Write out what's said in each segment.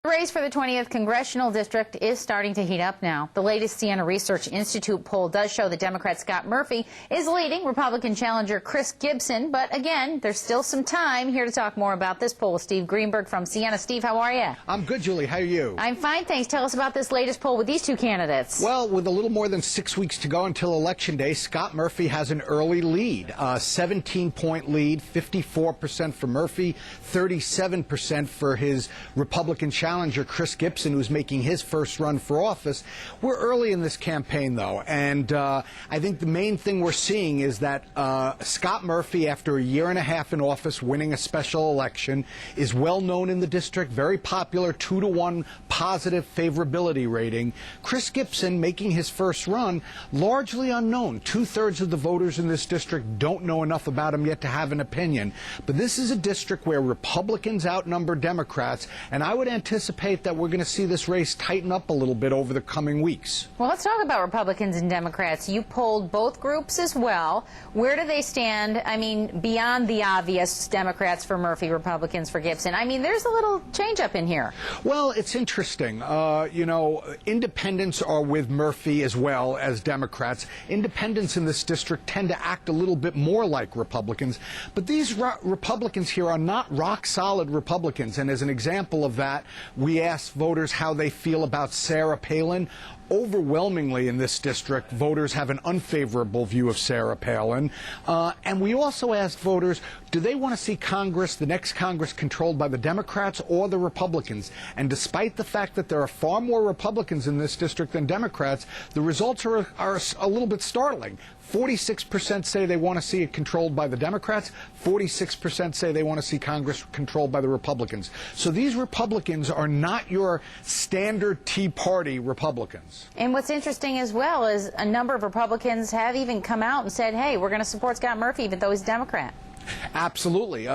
The race for the 20th Congressional District is starting to heat up now. The latest Siena Research Institute poll does show that Democrat Scott Murphy is leading Republican challenger Chris Gibson. But again, there's still some time. Here to talk more about this poll with Steve Greenberg from Siena. Steve, how are you? I'm good, Julie. How are you? I'm fine, thanks. Tell us about this latest poll with these two candidates. Well, with a little more than 6 weeks to go until Election Day, Scott Murphy has an early lead, 17-point lead, 54% for Murphy, 37% for his Republican challenger, Chris Gibson, who's making his first run for office. We're early in this campaign, though, and I think the main thing we're seeing is that Scott Murphy, after a year and a half in office, winning a special election, is well known in the district, very popular, 2-to-1 positive favorability rating. Chris Gibson, making his first run, largely unknown. 2/3 of the voters in this district don't know enough about him yet to have an opinion. But this is a district where Republicans outnumber Democrats, and I would anticipate that we're going to see this race tighten up a little bit over the coming weeks. Well, let's talk about Republicans and Democrats. You polled both groups as well. Where do they stand? I mean, beyond the obvious Democrats for Murphy, Republicans for Gibson. I mean, there's a little change up in here. Well, it's interesting. You know, independents are with Murphy as well as Democrats. Independents in this district tend to act a little bit more like Republicans. But these Republicans here are not rock-solid Republicans. And as an example of that, we asked voters how they feel about Sarah Palin. Overwhelmingly in this district, voters have an unfavorable view of Sarah Palin. And we also asked voters, do they want to see Congress, the next Congress, controlled by the Democrats or the Republicans? And despite the fact that there are far more Republicans in this district than Democrats, the results are a little bit startling. 46% say they want to see it controlled by the Democrats. 46% say they want to see Congress controlled by the Republicans. So these Republicans are not your standard Tea Party Republicans. And what's interesting as well is a number of Republicans have even come out and said, hey, we're going to support Scott Murphy even though he's Democrat. Absolutely.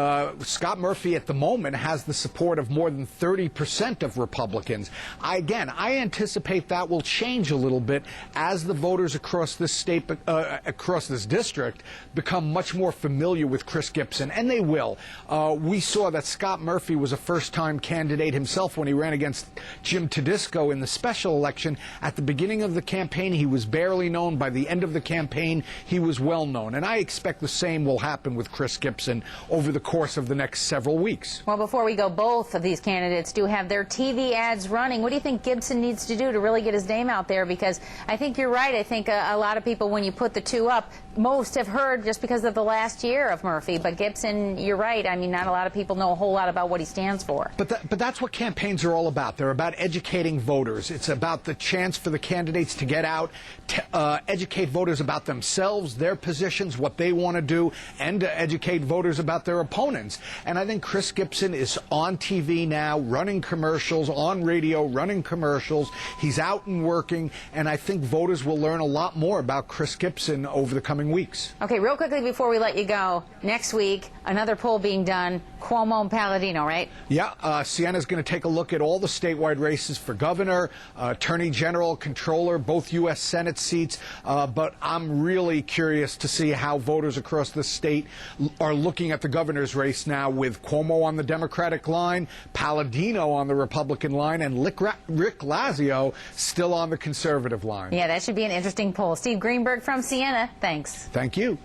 Scott Murphy at the moment has the support of more than 30% of Republicans. I anticipate that will change a little bit as the voters across this state, across this district, become much more familiar with Chris Gibson, and they will. We saw that Scott Murphy was a first-time candidate himself when he ran against Jim Tedisco in the special election. At the beginning of the campaign, he was barely known. By the end of the campaign, he was well known. And I expect the same will happen with Chris Gibson over the course of the next several weeks. Well, before we go, both of these candidates do have their TV ads running. What do you think Gibson needs to do to really get his name out there? Because I think you're right. I think a lot of people, when you put the two up, most have heard just because of the last year of Murphy. But Gibson, you're right. I mean, not a lot of people know a whole lot about what he stands for. But that's what campaigns are all about. They're about educating voters. It's about the chance for the candidates to get out, to educate voters about themselves, their positions, what they want to do, and to educate voters about their opponents. And I think Chris Gibson is on TV now, running commercials, on radio, running commercials. He's out and working, and I think voters will learn a lot more about Chris Gibson over the coming weeks. Okay, real quickly before we let you go, next week, another poll being done, Cuomo and Palladino, right? Yeah, Siena's going to take a look at all the statewide races for governor, attorney general, controller, both U.S. Senate seats, but I'm really curious to see how voters across the state are looking at the governor's race now, with Cuomo on the Democratic line, Palladino on the Republican line, and Rick Lazio still on the conservative line. Yeah, that should be an interesting poll. Steve Greenberg from Siena, thanks. Thank you.